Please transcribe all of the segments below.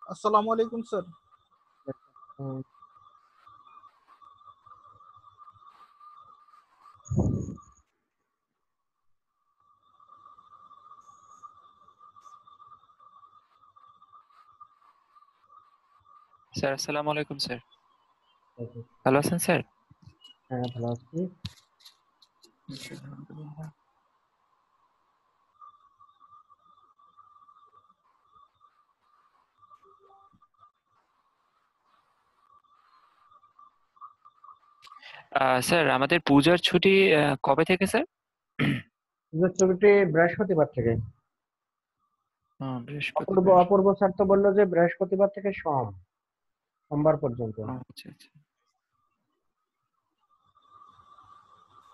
আসসালামু আলাইকুম স্যার। হুম, স্যার আসসালামু আলাইকুম স্যার। ওকে। ভালো আছেন স্যার? হ্যাঁ, ভালো আছি। জি, আলহামদুলিল্লাহ। স্যার আমাদের পূজার ছুটি কবে থেকে স্যার? পুজোর ছুটি বৃহস্পতিবার থেকে। অপূর্ব বৃহস্পতিবার। অপূর্ব স্যার তো বললো যে বৃহস্পতিবার থেকে সোমবার পর্যন্ত। আচ্ছা আচ্ছা।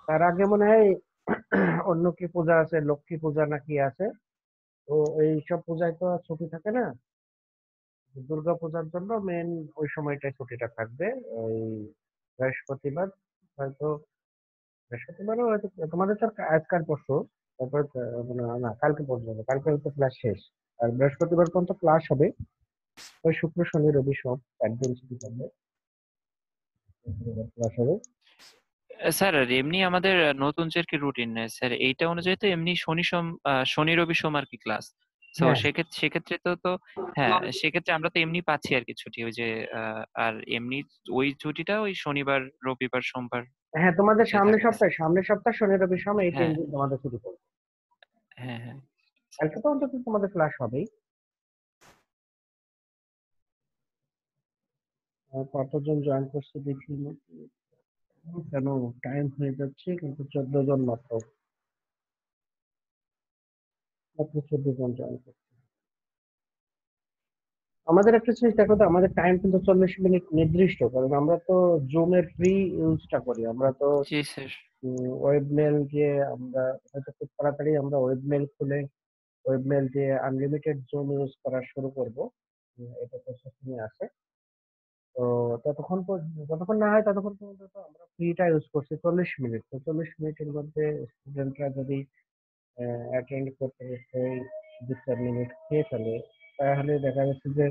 তার আগে মনে হয় অন্য কি পূজা আছে, লক্ষ্মী পূজা নাকি আছে। তো এইসব পূজায় তো আর ছুটি থাকে না। দুর্গা পূজার জন্য মেন ওই সময়টায় ছুটিটা থাকবে। ওই বৃহস্পতিবার হয়তো, বৃহস্পতিবারও হয়তো তোমাদের তো আজকাল পরশু, তারপর মানে না, কালকে পর্যন্ত, কালকে হয়তো ক্লাস শেষ। আর বৃহস্পতিবার পর্যন্ত ক্লাস হবে। ওই শুক্র শনি রবি সব একদিন ছুটি থাকবে, ক্লাস হবে। স্যার আর এমনি আমাদের নতুন যে কি রুটিন স্যার এইটা অনুযায়ী তো এমনি শনি রবি সোম আর কি ক্লাস। তো হ্যাঁ, সেক্ষেত্রে তো হ্যাঁ, সেক্ষেত্রে আমরা তো এমনি পাচ্ছি আর কি ছুটি ওই যে আর এমনি ওই ছুটিটা ওই শনিবার রবিবার সোমবার হ্যাঁ, তোমাদের যে থাকে না স্যার। সামনের সপ্তাহ শনি রবি সোম এই তিন হ্যাঁ দিন তোমাদের ছুটি পড়বে। হ্যাঁ হ্যাঁ। কালকে তো অন্তত তোমাদের ক্লাস হবেই। আর কতজন জয়েন করছে দেখি। কেন টাইম হয়ে যাচ্ছে, কিন্তু 14 জন মাত্র, 14 জন জয়েন করছে। আমাদের একটা জিনিস দেখো তো, আমাদের টাইম কিন্তু 40 মিনিট নির্দিষ্ট, কারণ আমরা তো জুমের ফ্রি ইউজটা করি। আমরা তো জি স্যার। ওয়েব মেল দিয়ে আমরা হয়তো খুব তাড়াতাড়ি আমরা ওয়েব মেল খুলে ওয়েব মেল দিয়ে আনলিমিটেড জুম ইউজ করা শুরু করব। এটা প্রসেসিং এ আছে। তো যতক্ষণ না হয় ততক্ষণ পর্যন্ত তো আমরা ফ্রিটা ইউজ করছি 40 মিনিট। তো 40 মিনিটের মধ্যে স্টুডেন্টরা যদি অ্যাটেন্ড করতে করতে 2-4 মিনিট খেয়ে ফেলে, তাহলে দেখা যাচ্ছে যে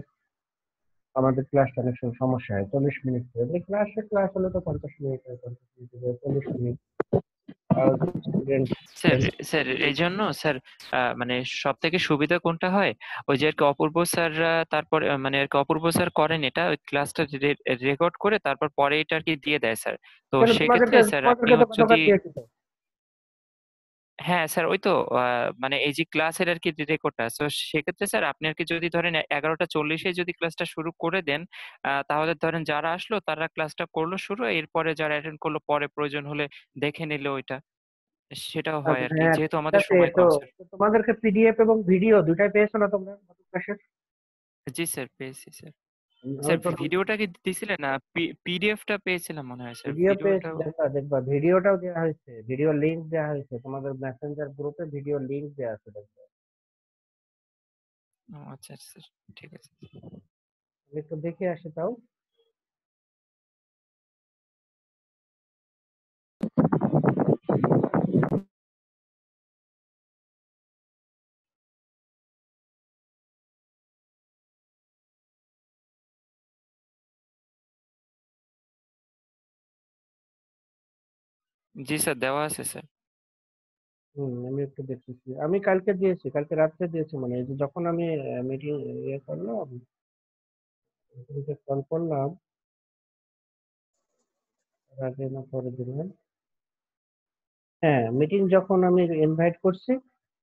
আমাদের ক্লাসটা অনেক সময় সমস্যা হয়। 40 মিনিট ধরে ক্লাস হলে তো 50 মিনিট হয়, 50 minute 40 minute student. Sir sir এই জন্য স্যার মানে সব থেকে সুবিধা কোনটা হয় ওই যে আর কি অপূর্ব স্যার তারপর মানে আর কি অপূর্ব স্যার করেন এটা ওই ক্লাসটা রেকর্ড করে তারপর পরে এটা আর কি দিয়ে দেয় স্যার। তো কেন, সেক্ষেত্রে স্যার আপনি তোমাদেরকে তো যদি গতকাল দিয়েছি তো। হ্যাঁ স্যার ওই তো মানে এই যে ক্লাসের আর কি রেকর্ডটা তো সেক্ষেত্রে স্যার আপনি আর কি যদি ধরেন 11টা 40-এ যদি ক্লাসটা শুরু করে দেন তাহলে ধরেন যারা আসলো তারা ক্লাসটা করলো শুরু এরপরে যারা অ্যাটেন্ড করলো পরে প্রয়োজন হলে দেখে নিল ওইটা সেটাও হয় আচ্ছা, আর কি হ্যাঁ, যেহেতু ঠিক আমাদের আছে। সময় তো কম স্যার। তো তোমাদেরকে পিডিএফ এবং ভিডিও দুটাই পেয়েছো না তোমরা গত ক্লাসের? জি স্যার পেয়েছি স্যার। আমি স্যার তো ভিডিওটা কি দিছিলেন না? পিডিএফটা পেয়েছিলাম মনে হয় স্যার ভিডিও পেয়েছি, ভিডিওটাও। দেখবা দেখবা ভিডিওটাও দেওয়া হয়েছে, ভিডিও লিংক দেওয়া হয়েছে তোমাদের মেসেঞ্জার গ্রুপে, ভিডিও লিংক দেওয়া আছে, দেখবা। ও আচ্ছা আচ্ছা স্যার। ঠিক আছে। আমি একটু দেখে আসি তাও। জি স্যার দেওয়া আছে স্যার। আমি একটু দেখতেছি। আমি কালকে দিয়েছি, কালকে রাত্রে দিয়েছি, মানে এই যে যখন আমি মিটিং ইয়ে করলাম, কল করলাম, তার আগে না পরে দিলাম। হ্যাঁ, মিটিং যখন আমি ইনভাইট করছি,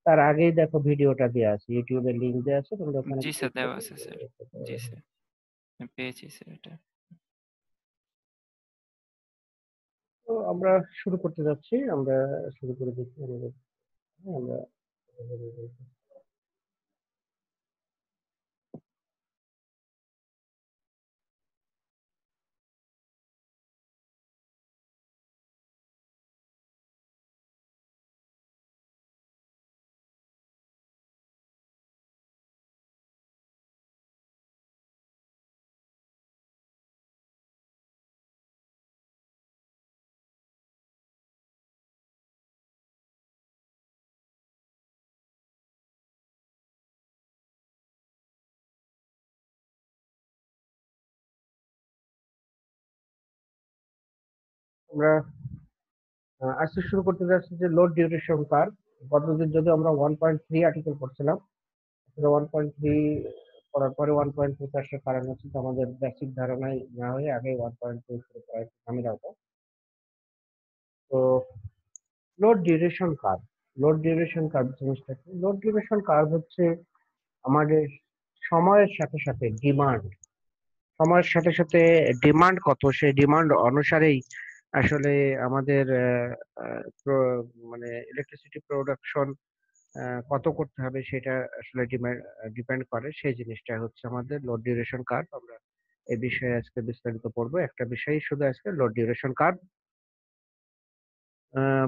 তার আগেই দেখো ভিডিওটা দেওয়া আছে, ইউটিউবের লিংক দেওয়া আছে, তোমরা ওখানে জি ক্লিক স্যার দেওয়া করে আছে স্যার। দেখতে জি পারো। স্যার আমি পেয়েছি স্যার এটা। তো আমরা শুরু করতে যাচ্ছি। আমরা শুরু করে দিচ্ছি আমাদের। হ্যাঁ, আমরা আমরা আজকে শুরু করতে যাচ্ছি যে লোড ডিউরেশন কার্ভ। গতদিন যদি আমরা 1.3 আর্টিকেল পড়ছিলাম, 1.3 পড়ার পরে 1.2 তে আসার কারণ হচ্ছে যে আমাদের বেসিক ধারণায় না হয়ে আগে 1.2 শুরু করা একটু ঝামেলা হতো। তো load duration curve, load duration curve জিনিসটা কি? লোড ডিউরেশন কার্ভ হচ্ছে আমাদের সময়ের সাথে সাথে ডিমান্ড, সময়ের সাথে সাথে ডিমান্ড কত, সেই ডিমান্ড অনুসারেই আসলে আমাদের মানে ইলেকট্রিসিটি প্রোডাকশন কত করতে হবে সেটা আসলে ডিপেন্ড করে। সেই জিনিসটা হচ্ছে আমাদের লোড ডিউরেশন কার্ভ। আমরা এই বিষয়ে আজকে বিস্তারিত পড়বো। একটা বিষয় শুধু আজকে লোড ডিউরেশন কার্ভ।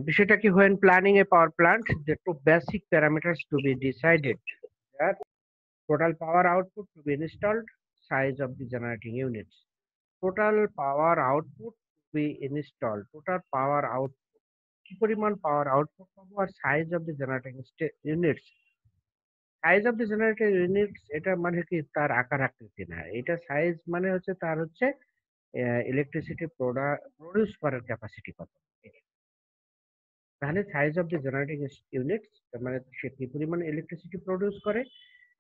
বিষয়টা কি? when planning a power plant, the two basic parameters to be decided are total power output to be installed, size of the generating units. Total power output to be installed, total power output কি পরিমাণ power output পাবো, আর size of the generating units. Size of the generator units এটা মানে কি? তার আকার আকৃতি না, এটা সাইজ মানে হচ্ছে তার হচ্ছে ইলেকট্রিসিটি প্রডিউস করার ক্যাপাসিটি কত। তাহলে size of the generating units মানে সে কি পরিমাণ ইলেকট্রিসিটি প্রডিউস করে,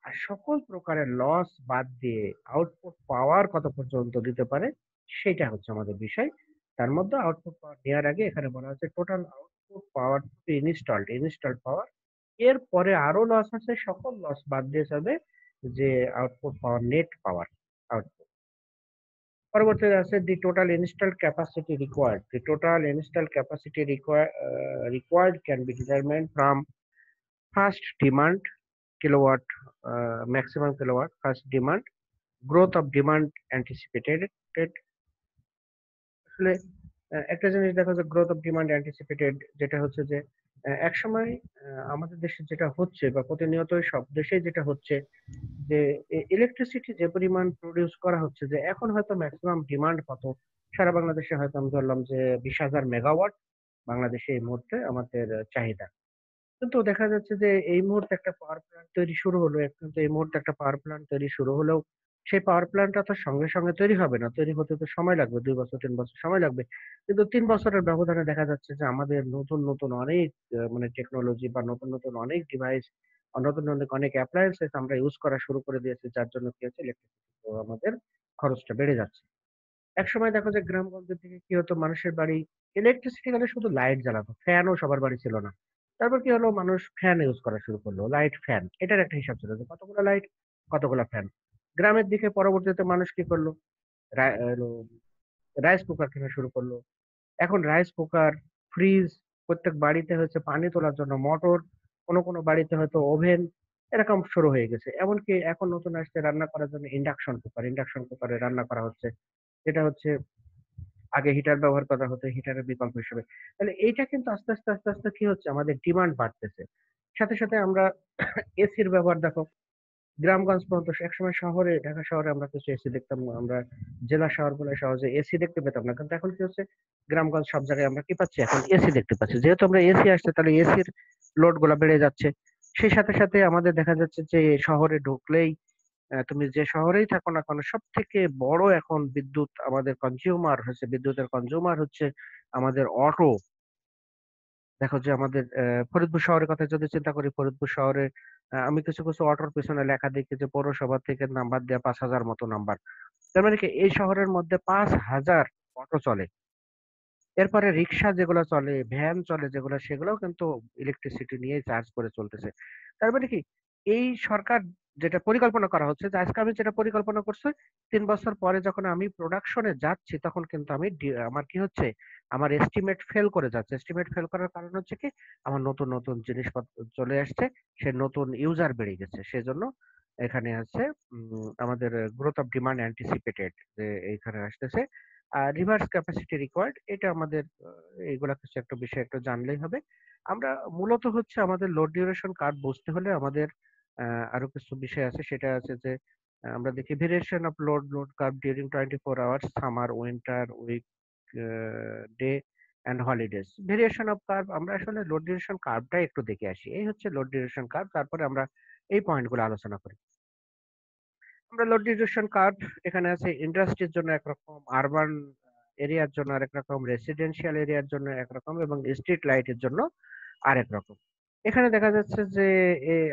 আর সকল প্রকারের লস বাদ দিয়ে আউটপুট পাওয়ার কত পর্যন্ত দিতে পারে, সেটা হচ্ছে আমাদের বিষয়। তার মধ্যে আউটপুট পাওয়ার নেওয়ার আগে এখানে বলা হচ্ছে টোটাল আউটপুট পাওয়ার ইনস্টলড পাওয়ার। এরপরে আরো লস আছে, সকল লস বাদ দিয়ে যাবে যে আউটপুট পাওয়ার, নেট পাওয়ার আউটপুট। পরবর্তীতে আছে দি total installed capacity required. The total installed capacity required can be determined from first demand kilowatt, maximum kilowatt first demand, growth of demand anticipated। আসলে একটা জিনিস দেখো যে গ্রোথ অফ ডিমান্ড অ্যান্টিসিপেটেড, যেটা হচ্ছে যে এক সময় আমাদের দেশে যেটা হচ্ছে বা প্রতিনিয়তই সব দেশেই যেটা হচ্ছে যে ইলেকট্রিসিটি যে পরিমাণ প্রডিউস করা হচ্ছে, যে এখন হয়তো ম্যাক্সিমাম ডিমান্ড কত সারা বাংলাদেশে, হয়তো আমি ধরলাম যে 20,000 মেগাওয়াট বাংলাদেশে এই মুহূর্তে আমাদের চাহিদা। কিন্তু দেখা যাচ্ছে যে এই মুহূর্তে একটা পাওয়ার প্ল্যান্ট তৈরি শুরু হলো, কিন্তু এই মুহূর্তে একটা পাওয়ার প্ল্যান্ট তৈরি শুরু হলেও সেই পাওয়ার প্ল্যান্টটা তো সঙ্গে সঙ্গে তৈরি হবে না, তৈরি হতে তো সময় লাগবে, 2 বছর 3 বছর সময় লাগবে। কিন্তু 3 বছরের ব্যবধানে দেখা যাচ্ছে যে আমাদের নতুন নতুন অনেক মানে টেকনোলজি বা নতুন নতুন অনেক ডিভাইস, নতুন নতুন অনেক অ্যাপ্লায়েন্সেস আমরা ইউজ করা শুরু করে দিয়েছি, যার জন্য কি হচ্ছে ইলেকট্রিসিটি আমাদের খরচটা বেড়ে যাচ্ছে। একসময় দেখো যে গ্রামগঞ্জের দিকে কি হতো, মানুষের বাড়ি ইলেকট্রিসিটি গেলে শুধু লাইট জ্বালাতো, ফ্যানও সবার বাড়ি ছিল না। তারপর কি হলো, মানুষ ফ্যান ইউজ করা শুরু করলো, লাইট ফ্যান, এটার একটা হিসাব ছিল যে কতগুলো লাইট কতগুলো ফ্যান। গ্রামের দিকে পরবর্তীতে মানুষ কি করলো, রাইস কুকার কেনা শুরু করলো। এখন রাইস কুকার, ফ্রিজ, প্রত্যেক বাড়িতে হচ্ছে পানি তোলার জন্য মোটর, কোনো কোনো বাড়িতে হয়তো ওভেন, এরকম শুরু হয়ে গেছে। এমনকি এখন নতুন আসছে রান্না করার জন্য ইন্ডাকশন কুকার, ইন্ডাকশন কুকারে রান্না করা হচ্ছে, যেটা হচ্ছে আগে হিটার ব্যবহার করা হতো হিটারের বিকল্প হিসেবে। তাহলে এইটা কিন্তু আস্তে আস্তে আস্তে আস্তে কি হচ্ছে, আমাদের ডিমান্ড বাড়তেছে। সাথে সাথে আমরা এসির ব্যবহার দেখো, গ্রামগঞ্জ পর্যন্ত একসময় শহরে, ঢাকা শহরে আমরা কিছু এসি দেখতাম, আমরা জেলা শহরগুলোয় সহজে এসি দেখতে পেতাম না, কিন্তু এখন কি হচ্ছে, গ্রামগঞ্জ সব জায়গায় আমরা কি পাচ্ছি, এখন এসি দেখতে পাচ্ছি। যেহেতু আমরা এসি আসছে, তাহলে এসির লোড গুলা বেড়ে যাচ্ছে। সেই সাথে সাথে আমাদের দেখা যাচ্ছে যে শহরে ঢুকলেই তুমি যে শহরেই থাকো না কেন, সব থেকে বড় এখন বিদ্যুৎ আমাদের কনজিউমার হচ্ছে, বিদ্যুতের কনজিউমার হচ্ছে আমাদের অটো। দেখো যে আমাদের ফরিদপুর শহরের কথা যদি চিন্তা করি, ফরিদপুর শহরে আমি কিছু কিছু অটোর পেছনে লেখা দেখি যে পৌরসভা থেকে নাম্বার দেওয়া 5,000 মতো নাম্বার। তার মানে কি, এই শহরের মধ্যে 5,000 অটো চলে। এরপরে রিক্সা যেগুলো চলে, ভ্যান চলে যেগুলো, সেগুলোও কিন্তু ইলেকট্রিসিটি নিয়ে চার্জ করে চলতেছে। তার মানে কি, এই সরকার যেটা পরিকল্পনা করা হচ্ছে, যে আজকে আমি যেটা পরিকল্পনা করছি, 3 বছর পরে যখন আমি প্রোডাকশনে যাচ্ছি, তখন কিন্তু আমি আমার কি হচ্ছে, আমার এস্টিমেট ফেল করে যাচ্ছে। এস্টিমেট ফেল করার কারণ হচ্ছে কি, আমার নতুন নতুন জিনিসপত্র চলে আসছে, সে নতুন ইউজার বেড়ে গেছে, সেজন্য এখানে আছে আমাদের গ্রোথ অফ ডিমান্ড অ্যান্টিসিপেটেড, যে এইখানে আসতেছে। আর রিভার্স ক্যাপাসিটি রিকোয়ার্ড, এটা আমাদের এইগুলা কিছু একটা বিষয় একটু জানলেই হবে। আমরা মূলত হচ্ছে আমাদের লোড ডিউরেশন কার্ভ বুঝতে হলে আমাদের আরো কিছু বিষয় আছে, সেটা আছে যে আমরা দেখি variation of load curve during 24 hours, summer, winter, week, day and holidays. Variation of curve আমরা আসলে লোড ডিউরেশন কার্ভটা একটু দেখে আসি। এই হচ্ছে লোড ডিউরেশন কার্ভ, তারপরে আমরা এই পয়েন্টগুলো আলোচনা করি। আমরা লোড ডিউরেশন কার্ভ, এখানে আছে ইন্ডাস্ট্রির জন্য একরকম, আরবান এরিয়ার জন্য আরেক রকম, রেসিডেন্সিয়াল এরিয়ার জন্য একরকম, এবং স্ট্রিট লাইটের জন্য আরেক রকম। এখানে দেখা যাচ্ছে যে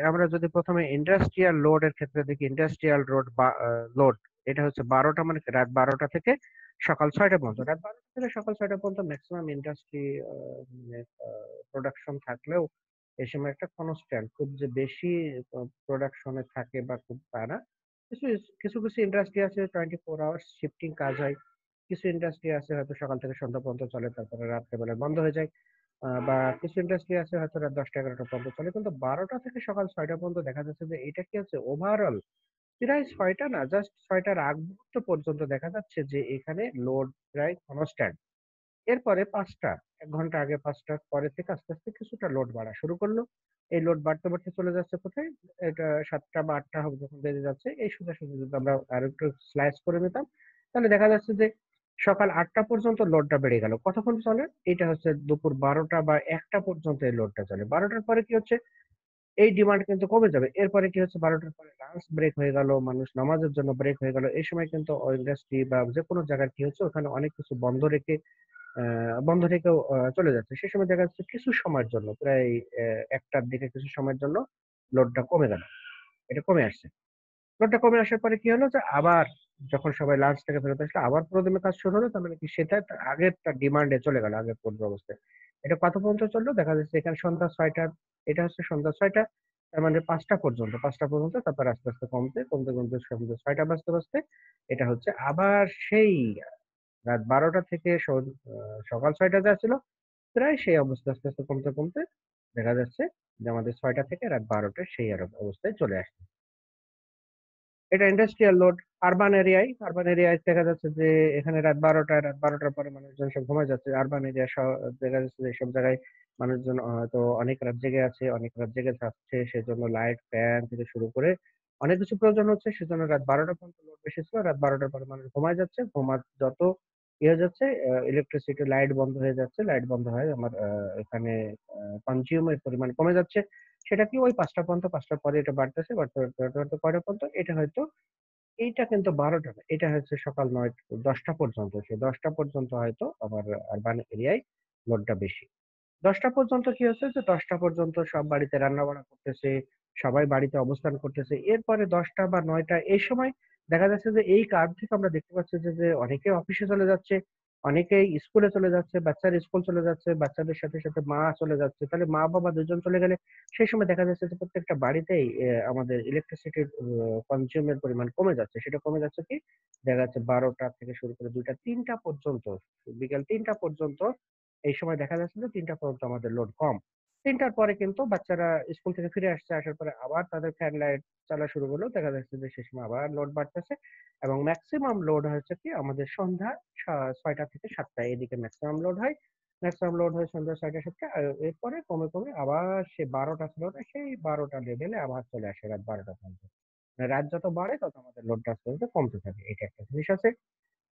আমরা যদি প্রথমে ইন্ডাস্ট্রিয়াল লোড এর ক্ষেত্রে দেখি, ইন্ডাস্ট্রিয়াল রোড বা লোড, এটা হচ্ছে 12টা, মানে রাত 12টা থেকে সকাল 6টা পর্যন্ত। রাত 12টা থেকে সকাল 6টা পর্যন্ত ম্যাক্সিমাম ইন্ডাস্ট্রি প্রোডাকশন থাকলেও এই সময় একটা কনস্ট্যান্ট, খুব যে বেশি প্রোডাকশনে থাকে বা খুব তা না। কিছু কিছু কিছু ইন্ডাস্ট্রি আছে 24 আওয়ার্স শিফটিং কাজ হয়। কিছু ইন্ডাস্ট্রি আছে হয়তো সকাল থেকে সন্ধ্যা পর্যন্ত চলে, তারপরে রাত্রেবেলা বন্ধ হয়ে যায়। বা কিছু ইন্ডাস্ট্রি আছে হয়তো রাত 10টা 11টা পর্যন্ত চলে। কিন্তু 12টা থেকে সকাল 6টা পর্যন্ত দেখা যাচ্ছে যে এটা কি হচ্ছে, ওভারঅল প্রায় 6টা না, জাস্ট 6টার আগ মুহূর্ত পর্যন্ত দেখা যাচ্ছে যে এখানে লোড প্রায় কনস্ট্যান্ট। এরপরে 5টা, 1 ঘন্টা আগে 5টার পরে থেকে আস্তে আস্তে কিছুটা লোড বাড়া শুরু করলো। এই লোড বাড়তে বাড়তে চলে যাচ্ছে কোথায়, এটা 7টা বা 8টা হবে যখন বেজে যাচ্ছে, এই সোজাসুজি যদি আমরা আর একটু স্লাইস করে নিতাম, তাহলে দেখা যাচ্ছে যে সকাল 8টা পর্যন্ত লোডটা বেড়ে গেল। কতক্ষণ চলে, এটা হচ্ছে দুপুর 12টা বা 1টা পর্যন্ত এই লোডটা চলে। 12টার পরে কি হচ্ছে, এই ডিমান্ড কিন্তু কমে যাবে। এরপরে কি হচ্ছে, 12টার পরে লাঞ্চ ব্রেক হয়ে গেল, মানুষ নামাজের জন্য ব্রেক হয়ে গেল। এই সময় কিন্তু ইন্ডাস্ট্রি বা যে কোনো জায়গায় কি হচ্ছে, ওখানে অনেক কিছু বন্ধ রেখেও চলে যাচ্ছে। সে সময় দেখা যাচ্ছে কিছু সময়ের জন্য, প্রায় 1টার দিকে কিছু সময়ের জন্য লোডটা কমে গেল, এটা কমে আসছে। লোডটা কমে আসার পরে কি হলো, যে আবার যখন সবাই লাঞ্চ থেকে ফেরত আসলো, আবার প্রথমে কাজ শুরু হলো। তার মানে কি, সেটা তার আগের তার ডিমান্ডে চলে গেল, আগের পূর্ব অবস্থায়। এটা কত পর্যন্ত চললো, দেখা যাচ্ছে এখানে সন্ধ্যা 6টা, এটা হচ্ছে সন্ধ্যা 6টা, তার মানে 5টা পর্যন্ত, 5টা পর্যন্ত, তারপর আস্তে আস্তে কমতে কমতে কমতে সন্ধ্যা 6টা বাজতে বাজতে এটা হচ্ছে আবার সেই রাত 12টা থেকে সকাল 6টা যা ছিল, প্রায় সেই অবস্থা আস্তে আস্তে কমতে কমতে দেখা যাচ্ছে যে আমাদের 6টা থেকে রাত 12টা সেই আর অবস্থায় চলে আসছে। এটা ইন্ডাস্ট্রিয়াল লোড। আরবান এরিয়ায় দেখা যাচ্ছে যে এখানে রাত 12টার পরে মানুষজন সব ঘুমায় যাচ্ছে। আরবান এরিয়া দেখা যাচ্ছে যে সব জায়গায় মানুষজন হয়তো অনেক রাত জেগে আছে, অনেক রাত জেগে থাকছে, সেজন্য লাইট ফ্যান থেকে শুরু করে অনেক কিছু প্রয়োজন হচ্ছে। সেজন্য রাত 12টা পর্যন্ত লোড বেশি ছিল। রাত 12টার পরে মানুষ ঘুমায় যাচ্ছে, যত হয়ে যাচ্ছে, ইলেকট্রিসিটি লাইট বন্ধ হয়ে যাচ্ছে, লাইট বন্ধ হয় আমার এখানে কনজিউমের পরিমাণ কমে যাচ্ছে। সেটা কি, ওই 5টা পর্যন্ত, 5টার পরে এটা বাড়তেছে, বাড়তে বাড়তে বাড়তে বাড়তে কয়টা পর্যন্ত, এটা হয়তো, এইটা কিন্তু 12টা না, এটা হচ্ছে সকাল 10টা পর্যন্ত। সেই 10টা পর্যন্ত হয়তো আমার আরবান এরিয়ায় লোডটা বেশি। 10টা পর্যন্ত কি হচ্ছে, যে 10টা পর্যন্ত সব বাড়িতে রান্না বান্না করতেছে, সবাই বাড়িতে অবস্থান করতেছে। এরপরে 10টা বা 9টা এই সময় দেখা যাচ্ছে যে এই কাজ থেকে আমরা দেখতে পাচ্ছি যে অনেকে অফিসে চলে যাচ্ছে, অনেকেই স্কুলে চলে যাচ্ছে, বাচ্চারা স্কুল চলে যাচ্ছে, বাচ্চাদের সাথে সাথে মা চলে যাচ্ছে। তাহলে মা বাবা দুজন চলে গেলে সেই সময় দেখা যাচ্ছে যে প্রত্যেকটা বাড়িতেই আমাদের ইলেকট্রিসিটির কনজিউমের পরিমাণ কমে যাচ্ছে। সেটা কমে যাচ্ছে কি, দেখা যাচ্ছে 12টা থেকে শুরু করে 2টা 3টা পর্যন্ত, বিকাল 3টা পর্যন্ত, এই সময় দেখা যাচ্ছে যে 3টা পর্যন্ত আমাদের লোড কম। 3টার পরে কিন্তু বাচ্চারা স্কুল থেকে ফিরে আসছে, আসার পরে আবার তাদের ফ্যান লাইট চালা শুরু করলো, দেখা যাচ্ছে যে সে সময় আবার লোড বাড়তেছে। এবং ম্যাক্সিমাম লোড হচ্ছে কি আমাদের সন্ধ্যা 6টা থেকে 7টা, এদিকে ম্যাক্সিমাম লোড হয়। ম্যাক্সিমাম লোড হয় সন্ধ্যা 6টা 7টা, আর এরপরে কমে কমে আবার সে 12টা ছিল না, সেই 12টা লেভেলে আবার চলে আসে রাত 12টা পর্যন্ত। মানে রাত যত বাড়ে তত আমাদের লোডটা আস্তে আস্তে কমতে থাকে, এটা একটা জিনিস আছে।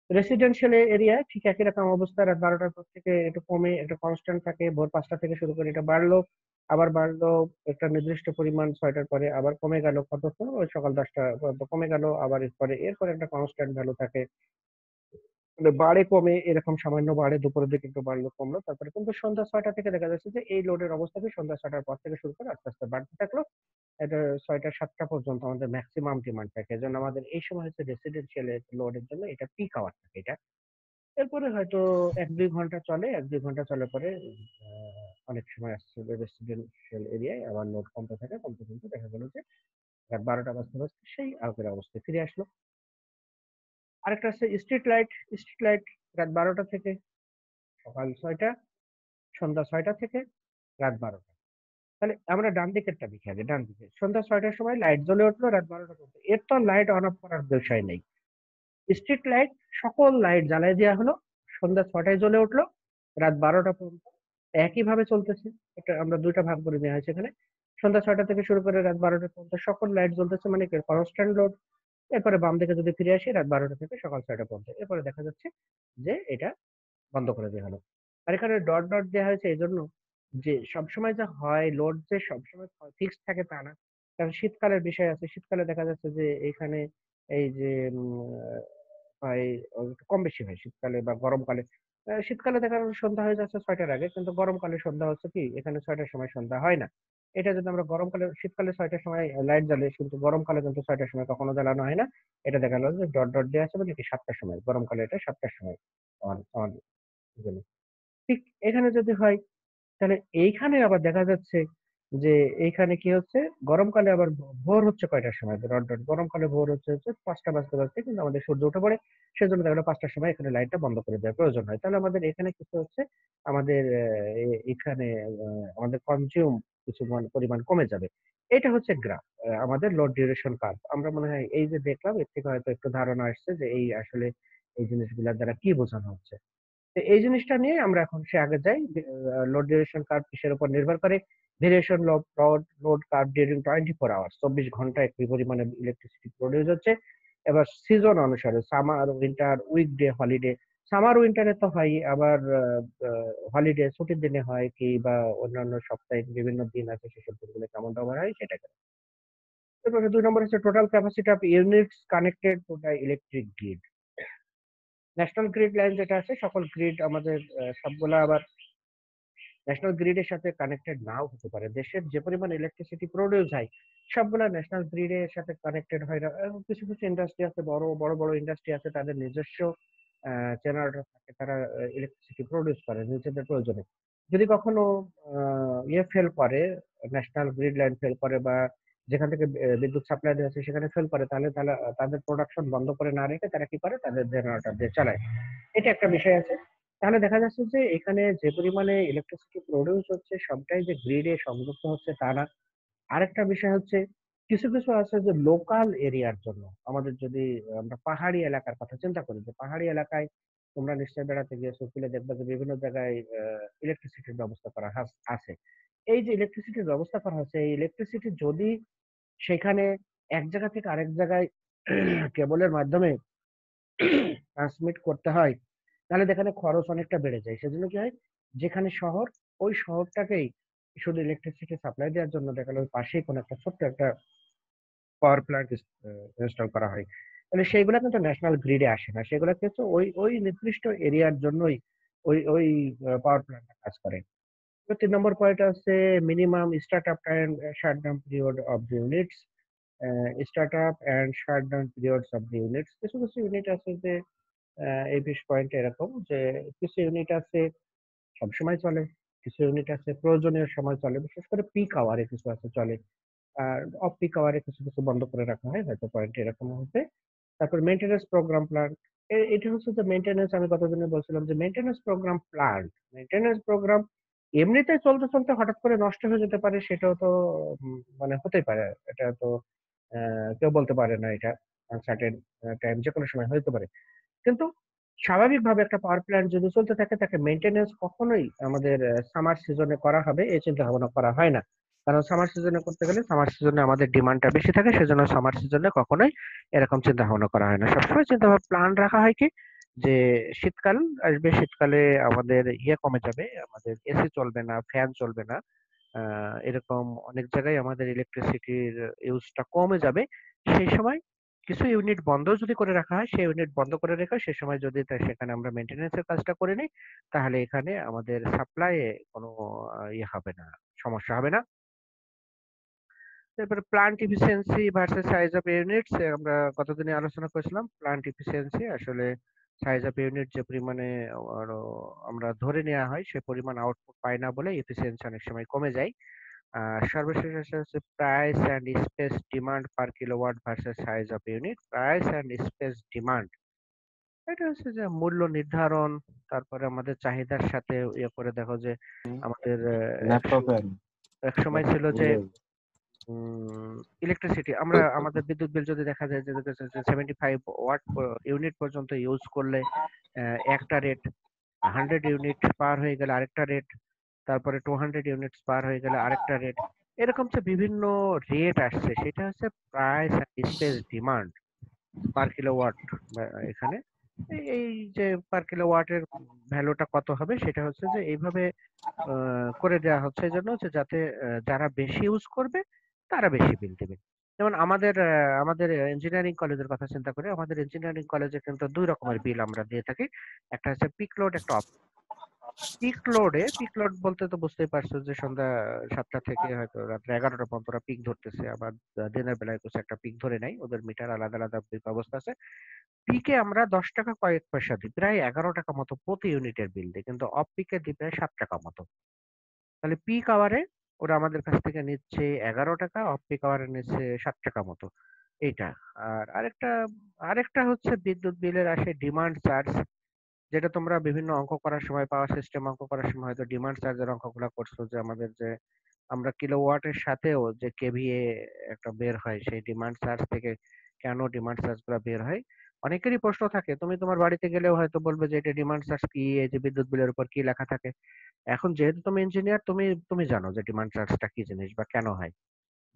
রেসিডেন্সিয়াল এরিয়ায় ঠিক একই রকম অবস্থা, রাত 12টার পর থেকে একটু কমে, একটা কনস্ট্যান্ট থাকে। ভোর 5টা থেকে শুরু করে এটা বাড়লো, আবার বাড়লো একটা নির্দিষ্ট পরিমাণ, 6টার পরে আবার কমে গেল, কতক্ষণ, ওই সকাল 10টা পর্যন্ত কমে গেল, আবার এরপরে একটা কনস্ট্যান্ট ভ্যালু থাকে। মানে বাড়ে কমে এরকম সামান্য বাড়ে, দুপুরের দিকে একটু বাড়লো কমলো, তারপরে কিন্তু সন্ধ্যা 6টা থেকে দেখা যাচ্ছে যে এই লোডের অবস্থাকে সন্ধ্যা 6টার পর থেকে শুরু করে আস্তে আস্তে বাড়তে থাকলো। এটা 6টা 7টা পর্যন্ত আমাদের ম্যাক্সিমাম ডিমান্ড থাকে। এজন্য আমাদের এই সময় হচ্ছে রেসিডেন্সিয়াল লোডের জন্য এটা পিক আওয়ার থাকে এটা। এরপরে হয়তো 1-2 ঘন্টা চলে, 1-2 ঘন্টা চলার পরে অনেক সময় আসছে রেসিডেন্সিয়াল এরিয়ায় আবার লোড কমতে থাকে, কমতে কমতে দেখা গেল যে রাত 12টা বাজতে বাজতে সেই আগের অবস্থায় ফিরে আসলো। আরেকটা আছে স্ট্রিট লাইট। স্ট্রিট লাইট রাত 12টা থেকে সকাল 6টা, সন্ধ্যা 6টা থেকে রাত 12টা। তাহলে আমরা ডান দিকেরটা দেখি আগে, ডান দিকে সন্ধ্যা 6টার সময় লাইট জ্বলে উঠলো, রাত 12টা পর্যন্ত এর তো লাইট অন অফ করার বিষয় নেই। স্ট্রিট লাইট, সকল লাইট জ্বালাই দেওয়া হলো, সন্ধ্যা 6টায় জ্বলে উঠলো, রাত 12টা পর্যন্ত একইভাবে চলতেছে। এটা আমরা দুইটা ভাগ করে নেওয়া হয়েছে এখানে। সন্ধ্যা 6টা থেকে শুরু করে রাত 12টা পর্যন্ত সকল লাইট জ্বলতেছে, মানে কনস্ট্যান্ট লোড। এরপরে বাম দিকে যদি ফিরে আসি, রাত 12টা থেকে সকাল 6টা পর্যন্ত, এরপরে দেখা যাচ্ছে যে এটা বন্ধ করে দেওয়া হলো। আর এখানে ডট ডট দেওয়া হয়েছে এই জন্য যে সবসময় যা হয়, লোড যে সবসময় ফিক্সড থাকে তা না। কারণ শীতকালের বিষয় আছে, শীতকালে দেখা যাচ্ছে যে এখানে এই যে হয় একটু কম বেশি হয় শীতকালে বা গরমকালে। শীতকালে দেখা যাচ্ছে সন্ধ্যা হয়ে যাচ্ছে ৬টার আগে, কিন্তু গরমকালে সন্ধ্যা হচ্ছে কি এখানে ৬টার সময় সন্ধ্যা হয় না। এটা যদি আমরা গরমকালে শীতকালে ৬টার সময় লাইট জ্বালি, কিন্তু গরমকালে কিন্তু ৬টার সময় কখনো জ্বালানো হয় না। এটা দেখা গেল যে ডট ডট দেওয়া আছে বলে কি ৭টার সময়, গরমকালে এটা ৭টার সময় অন অন জন্য। ঠিক এখানে যদি হয় তাহলে এইখানে আবার দেখা যাচ্ছে যে এইখানে কি হচ্ছে, গরমকালে আবার ভোর হচ্ছে কয়টার সময়, ডট ডট গরমকালে ভোর হচ্ছে ৫টা বাজতে বাজতে, কিন্তু আমাদের সূর্য উঠে পড়ে, সেজন্য দেখা গেল ৫টার সময় এখানে লাইটটা বন্ধ করে দেওয়ার প্রয়োজন হয়। তাহলে আমাদের এখানে কিছু হচ্ছে, আমাদের এখানে আমাদের কনজিউম কিছু পরিমাণ কমে যাবে। এটা হচ্ছে গ্রাফ, আমাদের লোড ডিউরেশন কার্ভ। আমরা মনে হয় এই যে দেখলাম এর থেকে হয়তো একটু ধারণা আসছে যে এই আসলে এই জিনিসগুলোর দ্বারা কি বোঝানো হচ্ছে। তো এই জিনিসটা নিয়ে আমরা এখন সে আগে যাই। লোড ডিউরেশন কার্ভ কিসের উপর নির্ভর করে? Variation load curve during 24 hours, 24 ঘন্টায় কি পরিমাণে ইলেকট্রিসিটি প্রডিউস হচ্ছে। এবার সিজন অনুসারে summer, winter, weekday, holiday. Summer উইন্টারে তো হয়, আবার হলিডে ছুটির দিনে হয় কি, বা অন্যান্য সপ্তাহে বিভিন্ন দিন আছে, সেসব দিনগুলো কেমন ব্যবহার হয় সেটা। এরপরে 2 নম্বর হচ্ছে total capacity of units connected to the electric grid. National grid line যেটা আছে, সকল গ্রিড আমাদের সবগুলা আবার ন্যাশনাল গ্রিডের সাথে কানেক্টেড নাও হতে পারে। দেশের যে পরিমাণ ইলেকট্রিসিটি প্রডিউস হয় সবগুলা ন্যাশনাল গ্রিডের সাথে কানেক্টেড হয় না। এবং কিছু কিছু ইন্ডাস্ট্রি আছে, বড় বড় বড় ইন্ডাস্ট্রি আছে, তাদের নিজস্ব জেনারেটর থাকে, তারা ইলেকট্রিসিটি প্রডিউস করে নিজেদের প্রয়োজনে। যদি কখনো ইয়ে ফেল করে, ন্যাশনাল গ্রিড লাইন ফেল করে, বা যেখান থেকে বিদ্যুৎ সাপ্লাই দেওয়া আছে সেখানে ফেল করে, তাহলে তাহলে তাদের প্রোডাকশন বন্ধ করে না রেখে তারা কি করে, তাদের জেনারেটর দিয়ে চালায়। এটা একটা বিষয় আছে। তাহলে দেখা যাচ্ছে যে এখানে যে পরিমাণে ইলেকট্রিসিটি প্রডিউস হচ্ছে সবটাই যে গ্রিডে সংযুক্ত হচ্ছে তা না। আরেকটা বিষয় হচ্ছে, কিছু কিছু আছে যে লোকাল এরিয়ার জন্য, আমাদের যদি আমরা পাহাড়ি এলাকার কথা চিন্তা করি, যে পাহাড়ি এলাকায় তোমরা নিশ্চয়ই বেড়াতে গিয়েছো, গেলে দেখবে যে বিভিন্ন জায়গায় ইলেকট্রিসিটির ব্যবস্থা করা আছে। এই যে ইলেকট্রিসিটির ব্যবস্থা করা হচ্ছে, এই ইলেকট্রিসিটি যদি সেখানে এক জায়গা থেকে আরেক জায়গায় কেবলের মাধ্যমে ট্রান্সমিট করতে হয়, তাহলে এখানে খরচ অনেকটা বেড়ে যায়। সেজন্য কি হয়, যেখানে শহর, ওই শহরটাকেই শুধু ইলেকট্রিসিটি সাপ্লাই দেওয়ার জন্য দেখা গেলো ওই পাশেই কোনো একটা ছোট্ট একটা পাওয়ার প্ল্যান্ট ইনস্টল করা হয়। তাহলে সেইগুলা কিন্তু ন্যাশনাল গ্রিডে আসে না, সেগুলা কিন্তু ওই ওই নির্দিষ্ট এরিয়ার জন্যই ওই ওই পাওয়ার প্ল্যান্টটা কাজ করে। তো 3 নম্বর পয়েন্ট আছে minimum start up and shutdown period of the units. Start up and shutdown periods of the units, কিছু কিছু ইউনিট আছে যে এই 20 পয়েন্ট এরকম যে কিছু ইউনিট আছে সবসময় চলে, কিছু ইউনিট আছে প্রয়োজনীয় সময় চলে, বিশেষ করে পিক আওয়ারে কিছু আছে চলে, আর অফ পিক আওয়ারে কিছু কিছু বন্ধ করে রাখা হয়, হয়তো পয়েন্ট এরকম হচ্ছে। তারপর মেইনটেনেন্স প্রোগ্রাম প্ল্যান, এটা হচ্ছে যে মেইনটেনেন্স, আমি কতদিনে বলছিলাম যে maintenance programme plan, maintenance programme এমনিতে চলতে চলতে হঠাৎ করে নষ্ট হয়ে যেতে পারে, সেটাও তো মানে হতেই পারে। এটা তো কেউ বলতে পারে না, এটা আনসার্টেন টাইম যে কোনো সময় হতে পারে। কিন্তু স্বাভাবিকভাবে একটা পাওয়ার প্ল্যান্ট যদি চলতে থাকে, তাকে মেইনটেনেন্স কখনোই আমাদের সামার সিজনে করা হবে এই চিন্তা ভাবনা করা হয় না। কারণ সামার সিজনে করতে গেলে সামার সিজনে আমাদের ডিমান্ডটা বেশি থাকে, সেজন্য সামার সিজনে কখনোই এরকম চিন্তা ভাবনা করা হয় না। সবসময় চিন্তা ভাবনা প্ল্যান রাখা হয় কি, যে শীতকাল আসবে, শীতকালে আমাদের ইয়ে কমে যাবে, আমাদের এসি চলবে না, ফ্যান চলবে না, এরকম অনেক জায়গায় আমাদের ইলেকট্রিসিটির ইউজটা কমে যাবে। সেই সময় কিছু ইউনিট বন্ধ যদি করে রাখা হয়, সেই ইউনিট বন্ধ করে রেখে সে সময় যদি সেখানে আমরা মেনটেনেন্সের কাজটা করে নিই, তাহলে এখানে আমাদের সাপ্লাই কোনো ইয়ে হবে না, সমস্যা হবে না। তারপরে plant efficiency versus size of units, আমরা গতদিনে আলোচনা করেছিলাম। প্লান্ট ইফিসিয়েন্সি আসলে সাইজ অফ ইউনিট যে পরিমাণে আরো আমরা ধরে নেওয়া হয় সে পরিমাণ আউটপুট পাই না বলে এফিসিয়েন্সি অনেক সময় কমে যায়। সর্বশেষ হচ্ছে price and space demand per kilowatt versus size of unit. Price and space demand, এটা হচ্ছে যে মূল্য নির্ধারণ, তারপরে আমাদের চাহিদার সাথে ইয়ে করে দেখো যে আমাদের ল্যাপটপে এক সময় ছিল যে ইলেকট্রিসিটি আমরা আমাদের বিদ্যুৎ বিল যদি দেখা যায় যে 75 ওয়াট ইউনিট পর্যন্ত ইউজ করলে একটা রেট, 100 ইউনিট পার হয়ে গেলে আরেকটা রেট, তারপরে 200 ইউনিটস পার হয়ে গেলে আরেকটা রেট। এরকম যে বিভিন্ন রেট আসছে, সেটা হচ্ছে প্রাইস স্পেস ডিমান্ড পার কিলোওয়াট। এখানে এই যে পার কিলোওয়াটের ভ্যালুটা কত হবে, সেটা হচ্ছে যে এইভাবে করে দেওয়া হচ্ছে, এই জন্য যে যাতে যারা বেশি ইউজ করবে তারা বেশি বিল দেবে। যেমন আমাদের ইঞ্জিনিয়ারিং কলেজের কথা চিন্তা করে, আমাদের ইঞ্জিনিয়ারিং কলেজে কিন্তু ২ রকমের বিল আমরা দিয়ে থাকি। একটা হচ্ছে পিক লোড, একটা অফ পিক লোড বলতে তো বুঝতেই পারছো যে সন্ধ্যা ৭টা থেকে হয়তো রাত্রে ১১টা পর্যন্ত ওরা পিক ধরতেছে। আবার দিনের বেলায় কিছু একটা পিক ধরে নেয়। ওদের মিটার আলাদা, আলাদা ব্যবস্থা আছে। পিকে আমরা ৳১০ কয়েক পয়সা দিই। প্রায় ৳১১ মতো প্রতি ইউনিটের বিল দিই। কিন্তু অফ পিকে দিই প্রায় ৳৭ মতো। তাহলে পিক আওয়ারে ওরা আমাদের কাছ থেকে নিচ্ছে ৳১১, অফ পিক আওয়ারে নিচ্ছে ৳৭ মতো। এইটা। আর আরেকটা হচ্ছে বিদ্যুৎ বিলের আসে ডিমান্ড চার্জ, যেটা তোমরা বিভিন্ন অঙ্ক করার সময়, পাওয়ার সিস্টেম অঙ্ক করার সময় হয়তো ডিমান্ড চার্জের অঙ্কগুলা করছো, যে আমাদের যে আমরা কিলোওয়াটের সাথেও যে কেভিএ একটা বের হয়, সেই ডিমান্ড চার্জ থেকে কেন ডিমান্ড চার্জ গুলা বের হয়। অনেকেরই প্রশ্ন থাকে, তুমি তোমার বাড়িতে গেলেও হয়তো বলবে যে এটা ডিমান্ড চার্জ কি, এই যে বিদ্যুৎ বিলের উপর কি লেখা থাকে। এখন যেহেতু তুমি ইঞ্জিনিয়ার, তুমি তুমি জানো যে ডিমান্ড চার্জটা কি জিনিস বা কেন হয়,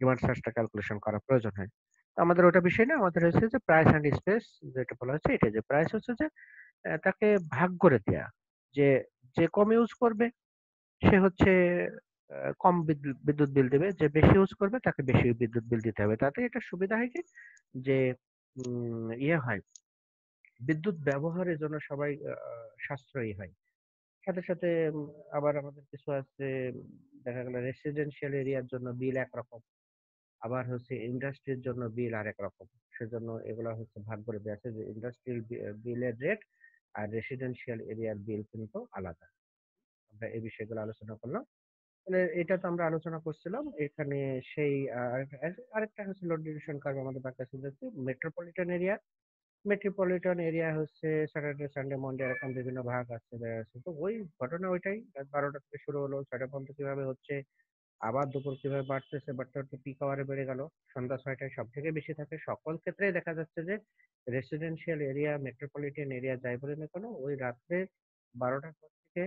ডিমান্ড চার্জটা ক্যালকুলেশন করা প্রয়োজন হয়। তো আমাদের ওটা বিষয় না, আমাদের হচ্ছে যে প্রাইস অ্যান্ড স্পেস, যেটা বলা হচ্ছে এটা, যে প্রাইস হচ্ছে যে তাকে ভাগ করে দেয়া, যে যে কম ইউজ করবে সে হচ্ছে কম বিদ্যুৎ বিল দেবে, যে বেশি ইউজ করবে তাকে বেশি বিদ্যুৎ বিল দিতে হবে। তাতে এটা সুবিধা হয় কি, যে ইয়ে হয়, বিদ্যুৎ ব্যবহারের জন্য সবাই সাশ্রয়ী হয়। সাথে সাথে আবার আমাদের কিছু আছে, দেখা গেল রেসিডেন্সিয়াল এরিয়ার জন্য বিল একরকম, আবার হচ্ছে ইন্ডাস্ট্রির জন্য বিল আরেক রকম। সেজন্য এগুলা হচ্ছে ভাগ করে দেওয়া আছে, যে ইন্ডাস্ট্রিয়াল বিলের রেট আর রেসিডেন্সিয়াল এরিয়ার বিল কিন্তু আলাদা। আমরা এই বিষয়গুলো আলোচনা করলাম। তাহলে এটা তো আমরা আলোচনা করছিলাম এখানে। সেই আরেকটা হচ্ছে লোড ডিভিশন কার্ভ আমাদের বাকি আছে, যে মেট্রোপলিটন এরিয়া। মেট্রোপলিটন এরিয়া হচ্ছে স্যাটারডে, সানডে, মন্ডে এরকম বিভিন্ন ভাগ আছে, দেয়া আছে। তো ওই ঘটনা ওইটাই, রাত ১২টা থেকে শুরু হলো, ৬টা পর্যন্ত কিভাবে হচ্ছে, আবার দুপুর কিভাবে বাড়তেছে, বাড়তে বাড়তে পিক আওয়ারে বেড়ে গেল, সন্ধ্যা ৬টায় সব থেকে বেশি থাকে। সকল ক্ষেত্রেই দেখা যাচ্ছে যে রেসিডেন্সিয়াল এরিয়া, মেট্রোপলিটন এরিয়া যাই বলি না কেন, ওই রাত্রে ১২টার পর থেকে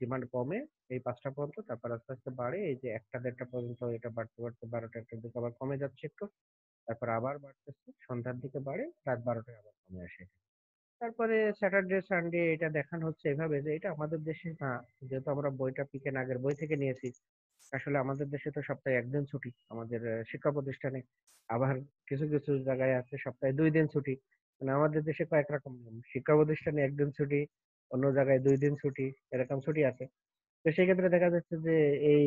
ডিমান্ড কমে এই ৫টা পর্যন্ত, তারপর আস্তে আস্তে বাড়ে, এই যে ১টা ১:৩০ পর্যন্ত এটা বাড়তে বাড়তে ১২টা ১টার দিকে আবার কমে যাচ্ছে একটু, তারপর আবার বাড়তেছে, সন্ধ্যার দিকে বাড়ে, রাত ১২টায় আবার কমে আসে। তারপরে স্যাটারডে সানডে এটা দেখানো হচ্ছে এভাবে, যে এটা আমাদের দেশে না, যেহেতু আমরা বইটা পিকেন আগের বই থেকে নিয়েছি। আসলে আমাদের দেশে তো সপ্তাহে ১ দিন ছুটি আমাদের শিক্ষা প্রতিষ্ঠানে। আবার কিছু কিছু জায়গায় আছে সপ্তাহে ২ দিন ছুটি। মানে আমাদের দেশে কয়েক রকম নিয়ম। শিক্ষা প্রতিষ্ঠানে ১ দিন ছুটি, অন্য জায়গায় ২ দিন ছুটি, এরকম ছুটি আছে। তো সেক্ষেত্রে দেখা যাচ্ছে যে এই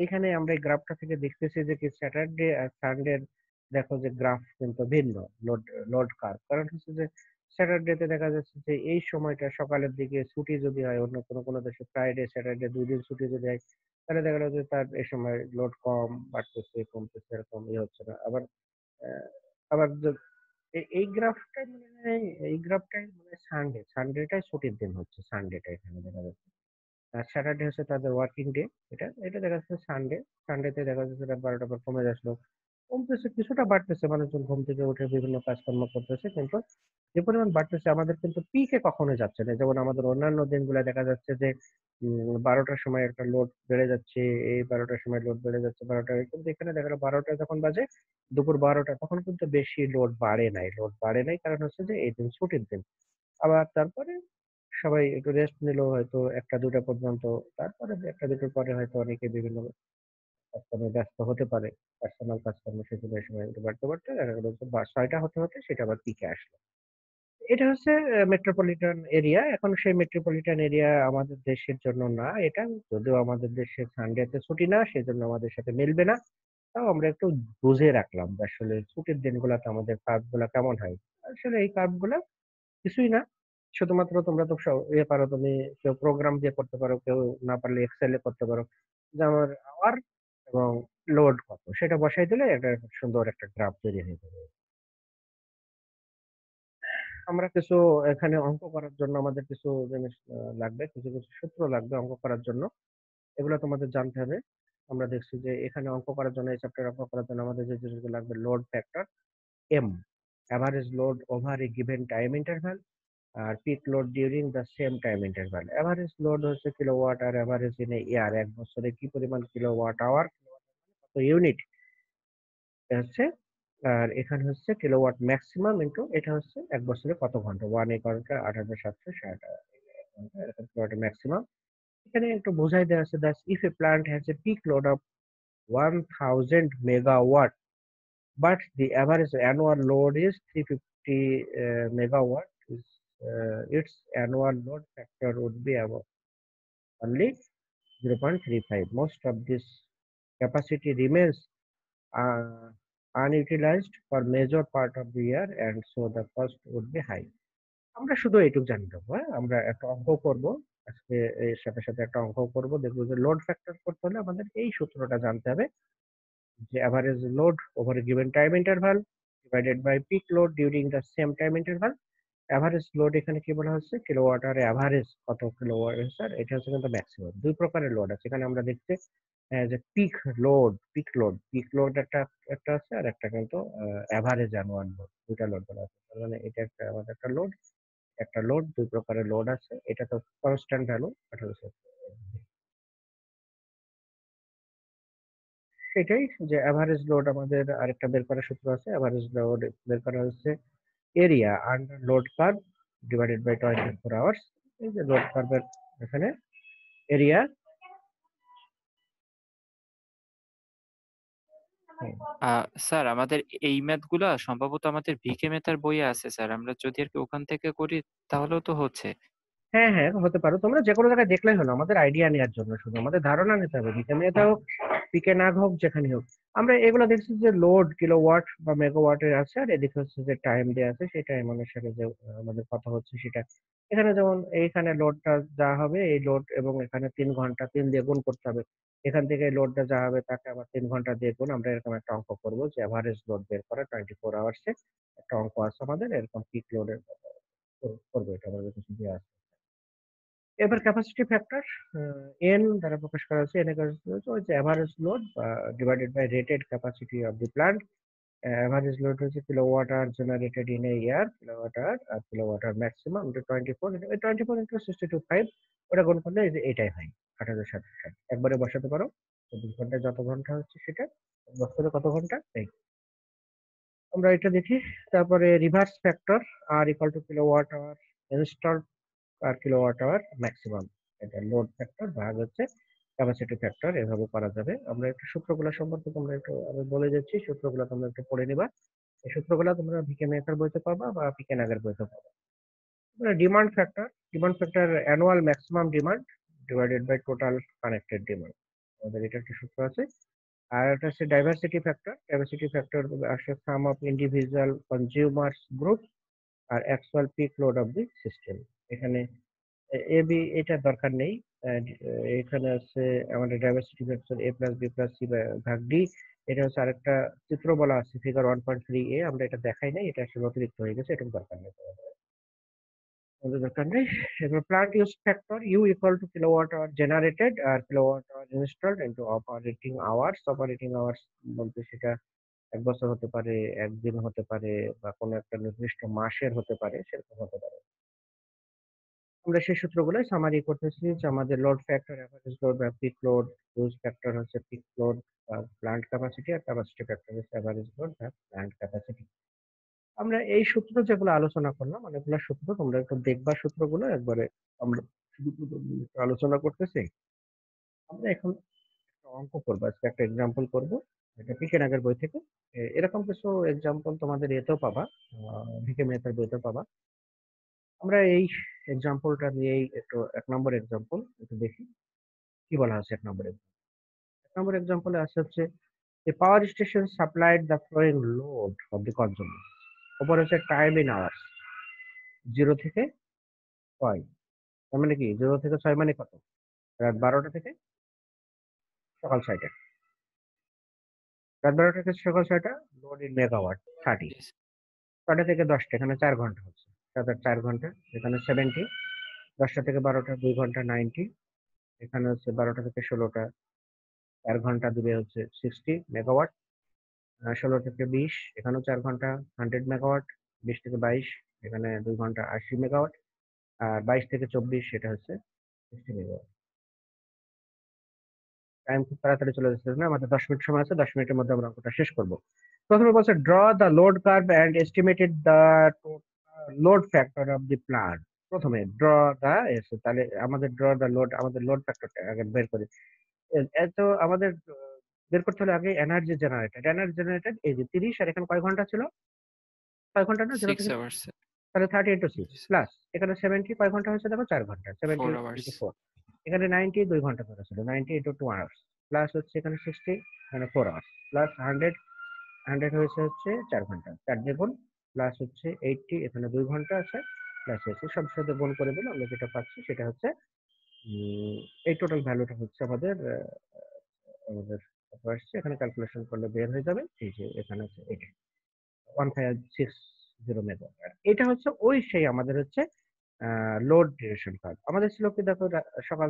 এখানে আমরা এই গ্রাফটা থেকে দেখতেছি যে কি স্যাটারডে আর সানডে দেখো যে গ্রাফ কিন্তু ভিন্ন, লোড লোড কার্ভ। কারণ হচ্ছে যে স্যাটারডেতে দেখা যাচ্ছে যে এই সময়টা সকালের দিকে ছুটি যদি হয়, অন্য কোনো দেশে ফ্রাইডে স্যাটারডে ২ দিন ছুটি যদি হয়, তাহলে দেখা গেল যে তার এই সময় লোড কম, বাড়তেছে কমতেছে, এরকম ইয়ে হচ্ছে না। আবার আহ, আবার এই গ্রাফটাই মানে, এই গ্রাফটাই মানে সানডেটাই ছুটির দিন হচ্ছে, সানডেটা এখানে দেখা যাচ্ছে। আর স্যাটারডে হচ্ছে তাদের ওয়ার্কিং ডে। এটা দেখা যাচ্ছে সানডেতে দেখা যাচ্ছে রাত ১২টার পর কমে আসলো, কমতেছে কিছুটা, বাড়তেছে, মানুষজন ঘুম থেকে উঠে বিভিন্ন কাজকর্ম করতেছে, কিন্তু যে পরিমাণ বাড়তেছে আমাদের কিন্তু পিকে কখনো যাচ্ছে না। যেমন আমাদের অন্যান্য দিনগুলো দেখা যাচ্ছে যে ১২টার সময় একটা লোড বেড়ে যাচ্ছে, এই ১২টার সময় লোড বেড়ে যাচ্ছে ১২টায়, কিন্তু এখানে দেখা গেলো ১২টায় যখন বাজে, দুপুর ১২টা, তখন কিন্তু বেশি লোড বাড়ে নাই, কারণ হচ্ছে যে এই দিন ছুটির দিন। আবার তারপরে সবাই একটু রেস্ট নিলো হয়তো ১টা ২টা পর্যন্ত। তারপরে ১টা ২টোর পরে হয়তো অনেকে বিভিন্ন কাজকর্মে ব্যস্ত হতে পারে। পার্সোনাল কাজকর্ম শেষে এই সময় একটু বাড়তে বাড়তে দেখা গেল যে ৬টা হতে হতে সেটা আবার পিকে আসলো। এটা হচ্ছে মেট্রোপলিটন এরিয়া। এখন সেই মেট্রোপলিটন এরিয়া আমাদের দেশের জন্য না এটা, যদিও আমাদের দেশে সানডেতে ছুটি না, সেজন্য আমাদের সাথে মিলবে না। তাও আমরা একটু বুঝে রাখলাম যে আসলে ছুটির দিনগুলোতে আমাদের কাজগুলা কেমন হয়। আসলে এই কাজগুলা কিছুই না। শুধুমাত্র তোমরা তো ইয়ে পারো, তুমি কেউ প্রোগ্রাম দিয়ে করতে পারো, কেউ না পারলে এক্সেল এ করতে পারো, যে আমার আওয়ার এবং লোড কত সেটা বসাই দিলে একটা সুন্দর একটা গ্রাফ তৈরি হয়ে যাবে। আমরা কিছু এখানে অঙ্ক করার জন্য আমাদের কিছু জিনিস লাগবে, কিছু কিছু সূত্র লাগবে অঙ্ক করার জন্য। এগুলো তোমাদের জানতে হবে। আমরা দেখছি যে এখানে অঙ্ক করার জন্য, এই চ্যাপ্টার অঙ্ক করার জন্য আমাদের যে জিনিসগুলো লাগবে, load factor, um, average load over a given time interval, আর peak load during the same time interval. Average load হচ্ছে কিলোওয়াট, আর এভারেজ ইন এ ইয়ার, এক বছরে কি পরিমাণ কিলোওয়াট আওয়ার, কত ইউনিট হচ্ছে। আর এখানে হচ্ছে কিলোওয়াট ম্যাক্সিমাম ইন্টু এটা হচ্ছে এক বছরে কত ঘন্টা, 1 ঘন্টা ৮৭৬০ ঘন্টা, এরকম কিলোওয়াট ম্যাক্সিমাম। এখানে একটু বোঝাই দেওয়া আছে, that if A plant has a pick load of 1000 megawatt, but the average annual load is 350 megawatt. Its annual load factor would be about only 0.35. Most of this capacity remains uh, unutilized for major part of the year, and so the cost would be high. আমরা শুধু এইটুকু জানি দেবো, হ্যাঁ? আমরা একটা অঙ্ক করব আজকে, এর সাথে সাথে একটা অঙ্ক করব, দেখবো যে লোড ফ্যাক্টর করতে হলে আমাদের এই সূত্রটা জানতে হবে, যে average load over a given time interval divided by peak load during the same time interval. Average load এখানে কি বলা হচ্ছে, কিলোওয়াট আর অ্যাভারেজ কত কিলোওয়াট স্যার, এটা হচ্ছে কিন্তু ম্যাক্সিমাম। দুই প্রকারের লোড আছে এখানে, আমরা দেখছি যে পিক লোড একটা একটা আছে, আর একটা কিন্তু অ্যাভারেজ অ্যানুয়াল লোড, দুইটা লোড বলা আছে। তার মানে এটা একটা আমাদের একটা লোড, দুই প্রকারের লোড আছে। এটা তো কনস্ট্যান্ট ভ্যালু 1800। সেটাই, যে অ্যাভারেজ লোড আমাদের আরেকটা বের করার সূত্র আছে। অ্যাভারেজ লোড বের করা হচ্ছে area under load curve divided by 24 hours. এই যে লোড কার্ভের এখানে এরিয়া। স্যার আমাদের এই ম্যাথ গুলা সম্ভবত আমাদের ভিকে মেথার বইয়ে আছে স্যার, আমরা যদি আর কি ওখান থেকে করি তাহলেও তো হচ্ছে। হ্যাঁ হ্যাঁ, হতে পারো। তোমরা যে কোনো জায়গায় দেখলেই হলো, আমাদের আইডিয়া নেওয়ার জন্য, শুধু আমাদের ধারণা নিতে হবে। বিকেমিয়াতে হোক, পিকে নাগ হোক, যেখানে হোক, আমরা এগুলো দেখছি যে লোড কিলোওয়াট বা মেগাওয়াটের আছে, আর এদিকে হচ্ছে যে টাইম দেওয়া আছে, সেই টাইম অনুসারে যে আমাদের কথা হচ্ছে সেটা। এখানে যেমন এইখানে লোডটা যা হবে, এই লোড এবং এখানে 3 ঘন্টা 3 দিয়ে গুণ করতে হবে। এখান থেকে লোডটা যা হবে তাকে আবার 3 ঘন্টা দিয়ে গুণ, আমরা এরকম একটা অঙ্ক করবো যে অ্যাভারেজ লোড বের করা 24 আওয়ার্সে। একটা অঙ্ক আছে আমাদের এরকম, পিক লোডের করবো, এটা আমাদের কিছু দিয়ে আছে। এবার ক্যাপাসিটি ফ্যাক্টর এন দ্বারা প্রকাশ করা হচ্ছে। এন এর ওই যে average load divided by rated capacity of the plant. Average load হচ্ছে kilowatt hour generated in a year, kilowatt hour, আর কিলোওয়াট আওয়ার ম্যাক্সিমাম 24, 24 ইন্টু 62.5, ওটা গুণ করলে এই যে এটাই হয় 8060। একবারে বসাতে পারো, 24 ঘন্টায় যত ঘন্টা হচ্ছে সেটা, বছরে কত ঘন্টা এই, আমরা এটা দেখি। তারপরে রিভার্স ফ্যাক্টর আর equal to kilowatt hour installed আর কিলোওয়াট আওয়ার ম্যাক্সিমাম। এটা লোড ফ্যাক্টর ভাগ হচ্ছে ক্যাপাসিটি ফ্যাক্টর, এভাবে করা যাবে। আমরা একটু সূত্রগুলো সম্পর্কে তোমরা একটু, আমি বলে যাচ্ছি, সূত্রগুলো তোমরা একটু পড়ে নিবা। এই সূত্রগুলো তোমরা ভিকে মেকার বইতে পাবা বা পিকে নাগের বইতে পাবা। Demand factor annual maximum demand divided by total connected demand, আমাদের এটা একটা সূত্র আছে। আর একটা হচ্ছে ডাইভার্সিটি ফ্যাক্টর আসলে sum of individual consumers group আর actual peak load of the system. এখানে এ বি এটা দরকার নেই। এখানে আছে আমাদের diversity factor A plus B plus C ভাগ ডি। এটা হচ্ছে আরেকটা চিত্র বলা আছে, ফিগার 1.3a। আমরা এটা দেখাই নাই, এটা আসলে অতিরিক্ত হয়ে গেছে, এটা দরকার নেই, আমাদের দরকার নেই। এবার plant use factor U equal to kilowatt hour generated আর kilowatt hour installed into operating hours. Operating hours বলতে সেটা 1 বছর হতে পারে, একদিন হতে পারে, বা কোনো একটা নির্দিষ্ট মাসের হতে পারে, সেরকম হতে পারে। আমরা সেই সূত্রগুলোই সামারি করতেছি, যে আমাদের লোড ফ্যাক্টর, অ্যাভারেজ লোড বা পিক লোড, ইউজ ফ্যাক্টর হচ্ছে পিক লোড বা প্লান্ট ক্যাপাসিটি, আর ক্যাপাসিটি ফ্যাক্টর হচ্ছে অ্যাভারেজ লোড বা প্লান্ট ক্যাপাসিটি। আমরা এই সূত্র যেগুলো আলোচনা করলাম, অনেকগুলো সূত্র, তোমরা একটু দেখবা সূত্রগুলো একবারে। আমরা শুধু একটু আলোচনা করতেছি। আমরা এখন একটা অঙ্ক করবো আজকে, একটা এক্সাম্পল করব, এটা পিকেন আগের বই থেকে। এরকম কিছু এক্সাম্পল তোমাদের এতেও পাবা, ভিকে মেথের বইতেও পাবা। আমরা এই এক্সাম্পলটা নিয়েই একটু, 1 নম্বর এক্সাম্পল একটু দেখি কি বলা আছে। 1 নম্বর এক্সাম্পলে আছে হচ্ছে the power station supplied the flowing load of the consumer. ওপর হচ্ছে টাইম ইন আওয়ার্স, 0 থেকে 6। তার মানে কি 0 থেকে 6 মানে কত? রাত 12টা থেকে সকাল 6টা। রাত 12টা থেকে সকাল 6টা, লোড ইন মেগাওয়াট 30। 6টা থেকে 10টা, এখানে 4 ঘন্টা হচ্ছে, 4 ঘন্টা, এখানে 70। 10টা থেকে 12টা 2 ঘন্টা 90। এখানে হচ্ছে 12টা থেকে 16টা 4 ঘন্টা দিবে হচ্ছে 60 মেগাওয়াট। 16 থেকে 20, এখানেও 4 ঘন্টা 100 মেগাওয়াট। 20 থেকে 22, এখানে 2 ঘন্টা 80 মেগাওয়াট। আর 22 থেকে 24 সেটা হচ্ছে 60 মেগাওয়াট। টাইম খুব তাড়াতাড়ি চলে যাচ্ছে না, আমাদের 10 মিনিট সময় আছে, 10 মিনিটের মধ্যে আমরা অঙ্কটা শেষ করব। প্রথমে বলছে draw the load curve and estimated the load factor of the plant. প্রথমে ড্র দা এসে, তাহলে আমাদের ড্র দা লোড, আমাদের লোড ফ্যাক্টরটা আগে বের করি। এত আমাদের বের করতে হলে আগে এনার্জি জেনারেটেড। এনার্জি জেনারেটেড এই যে 30 আর এখানে কয় ঘন্টা ছিল? 6 ঘন্টা না? 0 6 থেকে আওয়ার্স। তাহলে 30 into 6 জি স্যার। প্লাস এখানে 70 কয় ঘন্টা হয়েছে দেখো? 4 ঘন্টা। 70 4 আওয়ার্স। into 4 এখানে 90 2 ঘন্টা ধরে ছিল। 90 into 2 hours প্লাস হচ্ছে এখানে 60 এখানে 4 hours প্লাস 100 হয়েছে হচ্ছে 4 ঘন্টা। 4 দিয়ে গুণ প্লাস হচ্ছে 80 এখানে 2 ঘন্টা আছে প্লাস হচ্ছে সব সাথে গুণ করে দিলে আমরা যেটা পাচ্ছি সেটা হচ্ছে এই টোটাল ভ্যালুটা হচ্ছে আমাদের আমাদের কত আসছে এখানে ক্যালকুলেশন করলে বের হয়ে যাবে। এই যে এখানে আছে এটা 1560 মেগাওয়াট। এটা হচ্ছে ওই সেই আমাদের হচ্ছে লোড ডিউরেশন কার্ভ। আমাদের ছিল কি দেখো সকাল